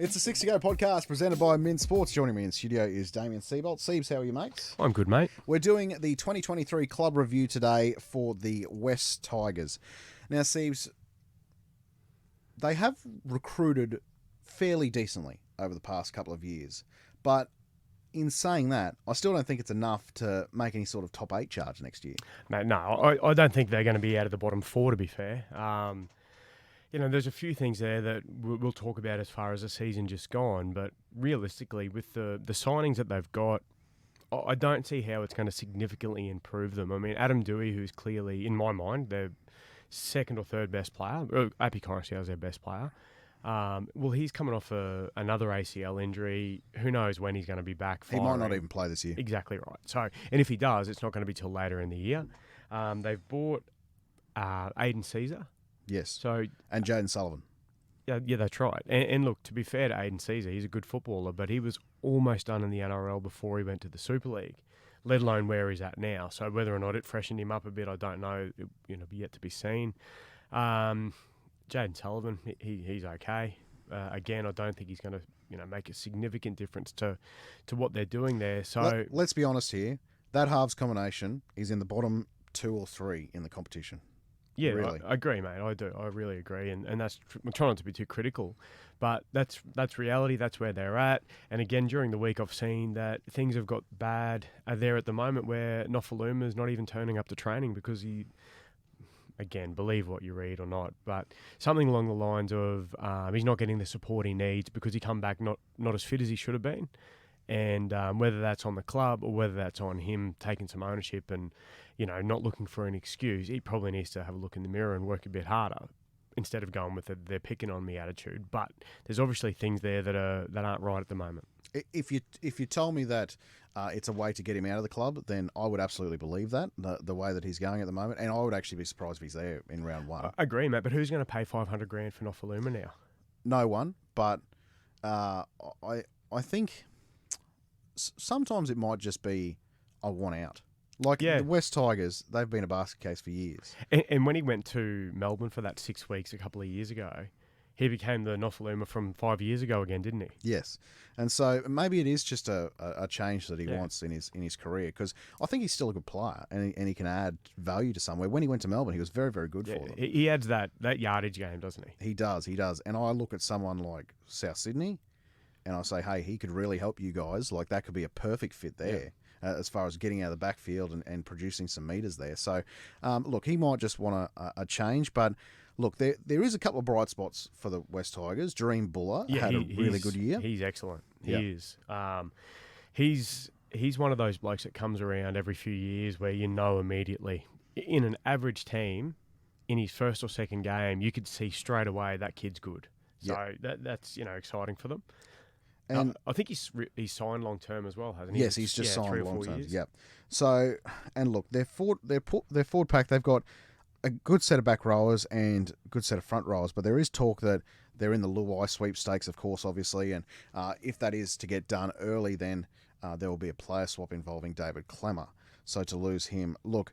It's a 6 to Go podcast presented by Min Sports. Joining me in studio is Damien Seabolt. Siebes, how are you, mates? I'm good, mate. We're doing the 2023 club review today for the West Tigers. Now, Siebes, they have recruited fairly decently over the past couple of years. But in saying that, I still don't think it's enough to make any sort of top 8 charge next year. Mate, no, I don't think they're going to be out of the bottom 4, to be fair. There's a few things there that we'll talk about as far as the season just gone, but realistically, with the signings that they've got, I don't see how it's going to significantly improve them. I mean, Adam Doueihi, who's clearly, in my mind, their second or third best player, Api Koroisau is their best player. He's coming off another ACL injury. Who knows when he's going to be back? He might not even play this year. Exactly right. So, and if he does, it's not going to be till later in the year. They've bought Aidan Caesar. Yes. So and Jaden Sullivan. Yeah, that's right. And look, to be fair to Aidan Caesar, he's a good footballer, but he was almost done in the NRL before he went to the Super League, let alone where he's at now. So whether or not it freshened him up a bit, I don't know. Yet to be seen. Jaden Sullivan, he's okay. Again, I don't think he's going to make a significant difference to what they're doing there. So let's be honest here. That halves combination is in the bottom 2 or 3 in the competition. Yeah, really. I agree, mate. I do. I really agree. And that's I'm trying not to be too critical, but that's reality. That's where they're at. And again, during the week, I've seen that things have got bad there at the moment where Nofoaluma's not even turning up to training because again, believe what you read or not, but something along the lines of he's not getting the support he needs because he come back not as fit as he should have been. And whether that's on the club or whether that's on him taking some ownership and, not looking for an excuse, he probably needs to have a look in the mirror and work a bit harder instead of going with the they're picking on me attitude. But there's obviously things there that aren't right at the moment. If you told me that it's a way to get him out of the club, then I would absolutely believe that, the way that he's going at the moment. And I would actually be surprised if he's there in round 1. I agree, mate, but who's going to pay $500,000 for Nofoaluma now? No one, but I think sometimes it might just be I want out. The West Tigers, they've been a basket case for years. And when he went to Melbourne for that 6 weeks a couple of years ago, he became the Nofoaluma from 5 years ago again, didn't he? Yes. And so maybe it is just a change that he wants in his career, because I think he's still a good player and he can add value to somewhere. When he went to Melbourne, he was very, very good for them. He adds that yardage game, doesn't he? He does. And I look at someone like South Sydney and I say, hey, he could really help you guys. Like, that could be a perfect fit there. As far as getting out of the backfield and producing some metres there. So, look, he might just want a change. But, look, there is a couple of bright spots for the West Tigers. Dream Buller had a really good year. He's excellent. He is. He's one of those blokes that comes around every few years where immediately. In an average team, in his first or second game, you could see straight away that kid's good. So that's exciting for them. And I think he's signed long term as well, hasn't he? Yes, he's just signed long term. Years. Yep. So, and look, their forward pack, they've got a good set of back rowers and a good set of front rowers, but there is talk that they're in the Luai sweepstakes, of course, obviously, and if that is to get done early, then there will be a player swap involving David Klemmer. So to lose him, look,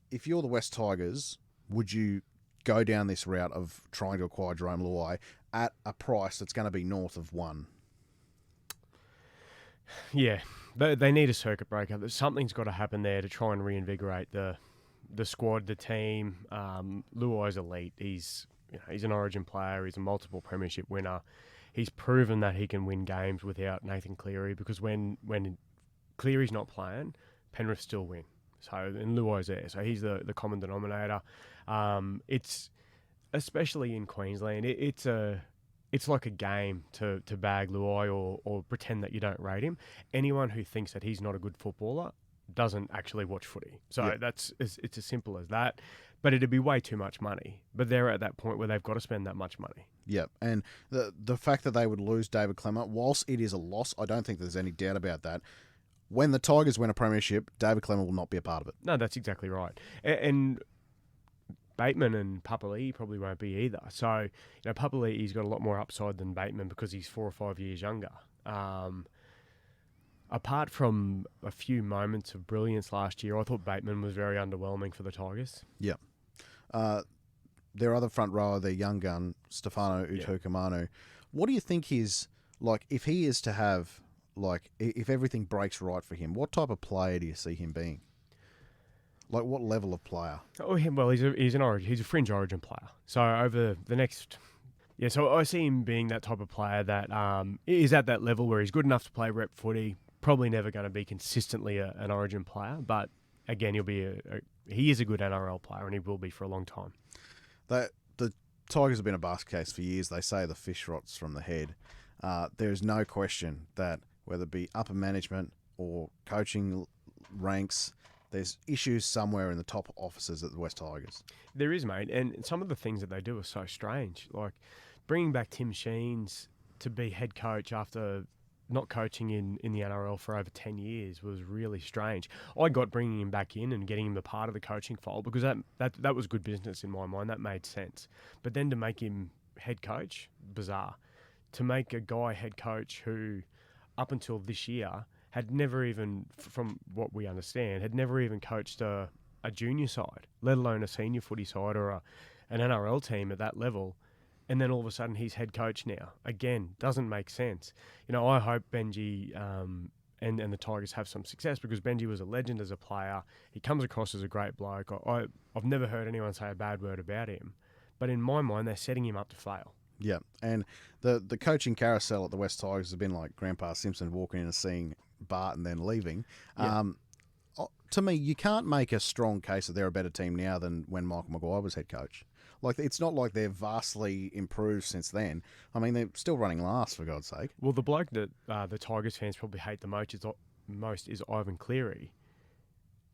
if you're the West Tigers, would you go down this route of trying to acquire Jerome Luai at a price that's going to be north of 1? Yeah, they need a circuit breaker. Something's got to happen there to try and reinvigorate the squad, the team. Luai's elite. He's an Origin player. He's a multiple premiership winner. He's proven that he can win games without Nathan Cleary, because when Cleary's not playing, Penrith still win. So, and Luai's there. So he's the common denominator. It's, especially in Queensland, it's like a game to bag Luai or pretend that you don't rate him. Anyone who thinks that he's not a good footballer doesn't actually watch footy. So it's as simple as that. But it'd be way too much money. But they're at that point where they've got to spend that much money. Yep. And the fact that they would lose David Klemmer, whilst it is a loss, I don't think there's any doubt about that. When the Tigers win a premiership, David Klemmer will not be a part of it. No, that's exactly right. And Bateman and Papali'i probably won't be either. So, Papali'i's got a lot more upside than Bateman because he's 4 or 5 years younger. apart from a few moments of brilliance last year, I thought Bateman was very underwhelming for the Tigers. Yeah. Their other front rower, their young gun, Stefano Utoikamanu. What do you think his, like, if he is to have, like, if everything breaks right for him, what type of player do you see him being? Like, what level of player? Oh, well, he's a fringe Origin player. So over the next, so I see him being that type of player that is at that level where he's good enough to play rep footy. Probably never going to be consistently an Origin player, but again, he is a good NRL player, and he will be for a long time. The Tigers have been a basket case for years. They say the fish rots from the head. There is no question that whether it be upper management or coaching ranks, there's issues somewhere in the top offices at the West Tigers. There is, mate, and some of the things that they do are so strange. Like bringing back Tim Sheens to be head coach after not coaching in the NRL for over 10 years was really strange. I got bringing him back in and getting him a part of the coaching fold because that was good business in my mind. That made sense. But then to make him head coach, bizarre. To make a guy head coach who, up until this year, had never even, from what we understand, had never even coached a junior side, let alone a senior footy side or an NRL team at that level. And then all of a sudden he's head coach now. Again, doesn't make sense. I hope Benji and the Tigers have some success because Benji was a legend as a player. He comes across as a great bloke. I've never heard anyone say a bad word about him. But in my mind, they're setting him up to fail. Yeah, and the coaching carousel at the West Tigers has been like Grandpa Simpson walking in and seeing Bart and then leaving. Yeah. To me, you can't make a strong case that they're a better team now than when Michael Maguire was head coach. Like, it's not like they're vastly improved since then. I mean, they're still running last, for God's sake. Well, the bloke that the Tigers fans probably hate the most is Ivan Cleary.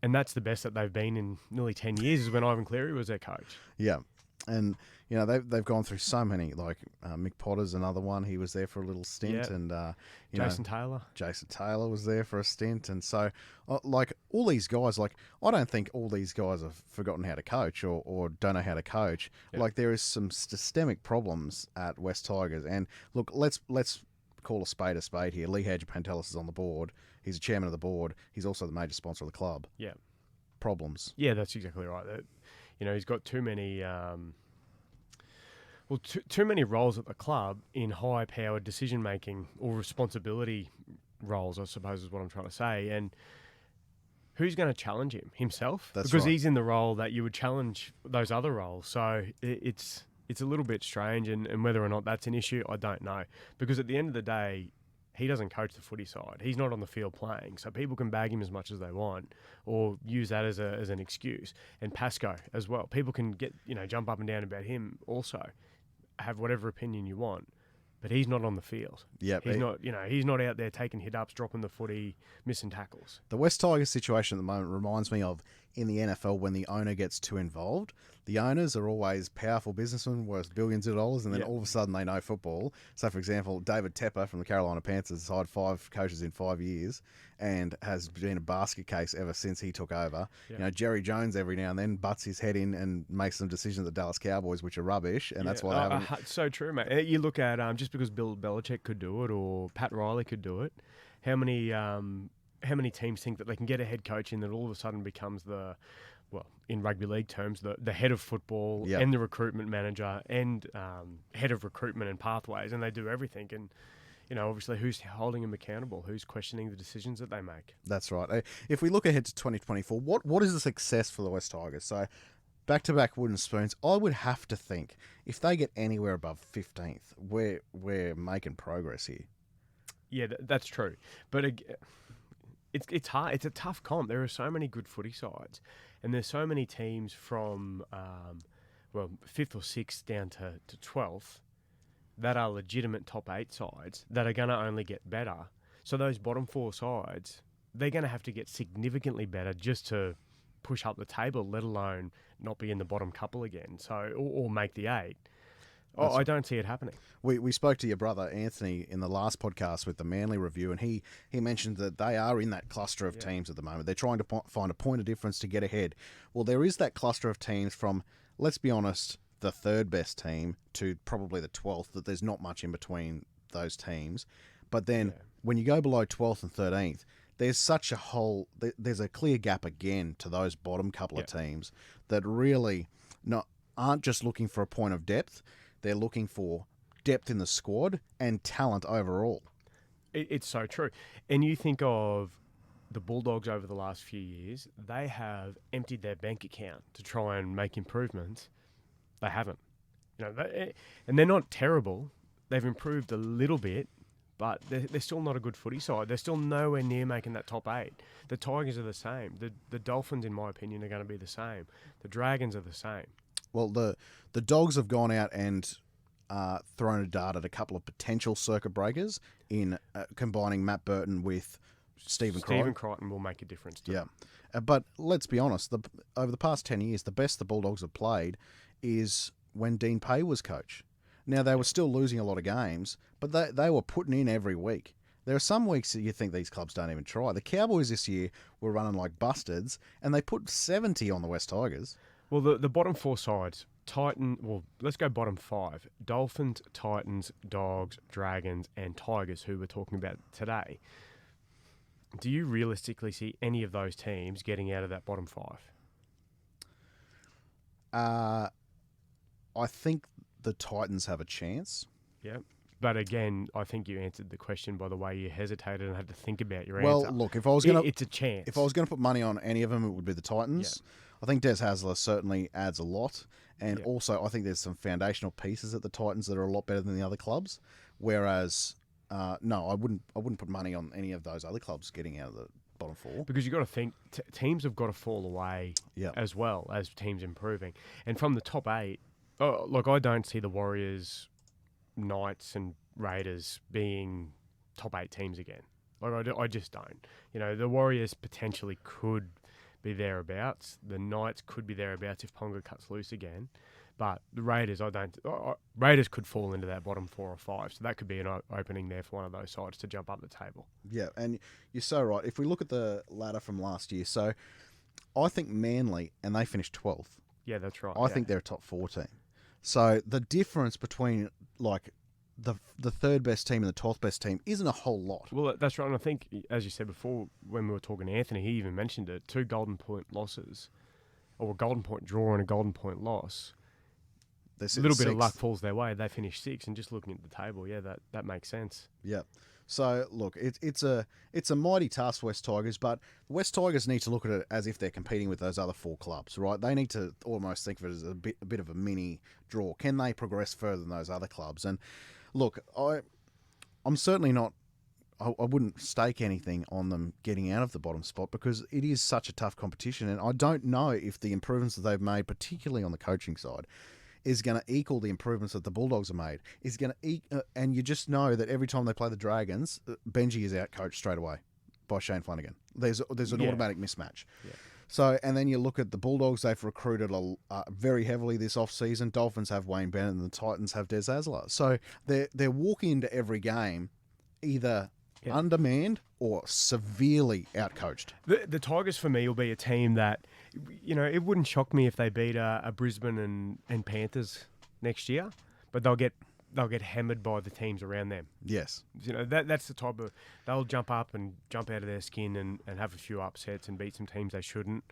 And that's the best that they've been in nearly 10 years is when Ivan Cleary was their coach. Yeah. And, they've gone through so many. Like, Mick Potter's another one. He was there for a little stint. Yeah. And, Jason Taylor. Jason Taylor was there for a stint. And so, like, all these guys, like, I don't think all these guys have forgotten how to coach or don't know how to coach. Yep. Like, there is some systemic problems at West Tigers. And, look, let's call a spade here. Lee Hadjipantelis is on the board. He's a chairman of the board. He's also the major sponsor of the club. Yeah. Problems. Yeah, that's exactly right. He's got too many... too many roles at the club in high-powered decision-making or responsibility roles, I suppose is what I'm trying to say. And who's going to challenge him? Himself? That's because right. He's in the role that you would challenge those other roles. So it's a little bit strange, and whether or not that's an issue, I don't know. Because at the end of the day, he doesn't coach the footy side. He's not on the field playing. So people can bag him as much as they want or use that as an excuse. And Pascoe as well. People can get, jump up and down about him also. Have whatever opinion you want, but he's not on the field. Yep. He's not out there taking hit-ups, dropping the footy, missing tackles. The West Tigers situation at the moment reminds me of in the NFL when the owner gets too involved. The owners are always powerful businessmen worth billions of dollars, and then all of a sudden they know football. So, for example, David Tepper from the Carolina Panthers has hired 5 coaches in 5 years and has been a basket case ever since he took over. Yeah. Jerry Jones every now and then butts his head in and makes some decisions at the Dallas Cowboys, which are rubbish, and that's why they haven't... So true, mate. You look at just because Bill Belichick could do it or Pat Riley could do it, how many teams think that they can get a head coach in that all of a sudden becomes in rugby league terms, the head of football and the recruitment manager and head of recruitment and pathways, and they do everything. And, obviously who's holding them accountable? Who's questioning the decisions that they make? That's right. If we look ahead to 2024, what is a success for the West Tigers? So back-to-back wooden spoons, I would have to think if they get anywhere above 15th, we're making progress here. Yeah, that's true. But it's hard. It's a tough comp. There are so many good footy sides, and there's so many teams from 5th or 6th down to 12th that are legitimate top 8 sides that are going to only get better. So those bottom 4 sides, they're going to have to get significantly better just to push up the table, let alone not be in the bottom couple again. So or make the 8. I don't see it happening. We spoke to your brother, Anthony, in the last podcast with the Manly review, and he mentioned that they are in that cluster of teams at the moment. They're trying to find a point of difference to get ahead. Well, there is that cluster of teams from, let's be honest, the 3rd best team to probably the 12th, that there's not much in between those teams. But then when you go below 12th and 13th, there's such a there's a clear gap again to those bottom couple of teams that really aren't just looking for a point of depth. They're looking for depth in the squad and talent overall. It's so true. And you think of the Bulldogs over the last few years, they have emptied their bank account to try and make improvements. They haven't. And they're not terrible. They've improved a little bit, but they're still not a good footy side. They're still nowhere near making that top 8. The Tigers are the same. The Dolphins, in my opinion, are going to be the same. The Dragons are the same. Well, the Dogs have gone out and thrown a dart at a couple of potential circuit breakers in combining Matt Burton with Stephen Crichton will make a difference too. Yeah. But let's be honest, over the past 10 years, the best the Bulldogs have played is when Dean Pay was coach. Now, they were still losing a lot of games, but they were putting in every week. There are some weeks that you think these clubs don't even try. The Cowboys this year were running like bustards, and they put 70 on the West Tigers. Well, the bottom 4 sides, let's go bottom 5. Dolphins, Titans, Dogs, Dragons, and Tigers, who we're talking about today. Do you realistically see any of those teams getting out of that bottom 5? I think the Titans have a chance. Yeah. But again, I think you answered the question by the way you hesitated and had to think about your answer. Well, look, if I was going to... It's a chance. If I was going to put money on any of them, it would be the Titans. Yeah. I think Des Hasler certainly adds a lot. And also, I think there's some foundational pieces at the Titans that are a lot better than the other clubs. Whereas, no, I wouldn't put money on any of those other clubs getting out of the bottom 4. Because you've got to think, teams have got to fall away as well as teams improving. And from the top 8, I don't see the Warriors, Knights and Raiders being top 8 teams again. I just don't. The Warriors potentially could be thereabouts. The Knights could be thereabouts if Ponga cuts loose again. But the Raiders, Raiders could fall into that bottom 4 or 5. So that could be an opening there for one of those sides to jump up the table. Yeah, and you're so right. If we look at the ladder from last year, so I think Manly, and they finished 12th. Yeah, that's right. I think they're a top 4 team. So the difference between the third best team and the 12th best team isn't a whole lot. Well, that's right. And I think, as you said before, when we were talking to Anthony, he even mentioned it, 2 Golden Point losses, or a Golden Point draw and a Golden Point loss. A little bit of luck falls their way. They finish 6th, and just looking at the table, that makes sense. Yeah. So, look, it's a mighty task for West Tigers, but the West Tigers need to look at it as if they're competing with those other 4 clubs, right? They need to almost think of it as a bit of a mini draw. Can they progress further than those other clubs? And, look, I'm certainly not... I wouldn't stake anything on them getting out of the bottom spot because it is such a tough competition, and I don't know if the improvements that they've made, particularly on the coaching side, is going to equal the improvements that the Bulldogs have made. And you just know that every time they play the Dragons, Benji is out coached straight away by Shane Flanagan. There's an automatic mismatch. Yeah. So, and then you look at the Bulldogs, they've recruited very heavily this off-season. Dolphins have Wayne Bennett and the Titans have Des Hasler. So they're walking into every game either undermanned or severely outcoached. The Tigers, for me, will be a team that, it wouldn't shock me if they beat a Brisbane and Panthers next year, but they'll get hammered by the teams around them. Yes. That's the type of... They'll jump up and jump out of their skin and have a few upsets and beat some teams they shouldn't.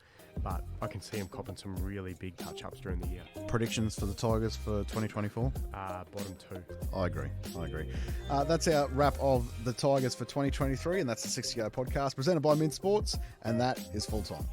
But I can see them copping some really big touch-ups during the year. Predictions for the Tigers for 2024? Bottom 2. I agree. That's our wrap of the Tigers for 2023, and that's the 60 Go podcast presented by Mint Sports, and that is full time.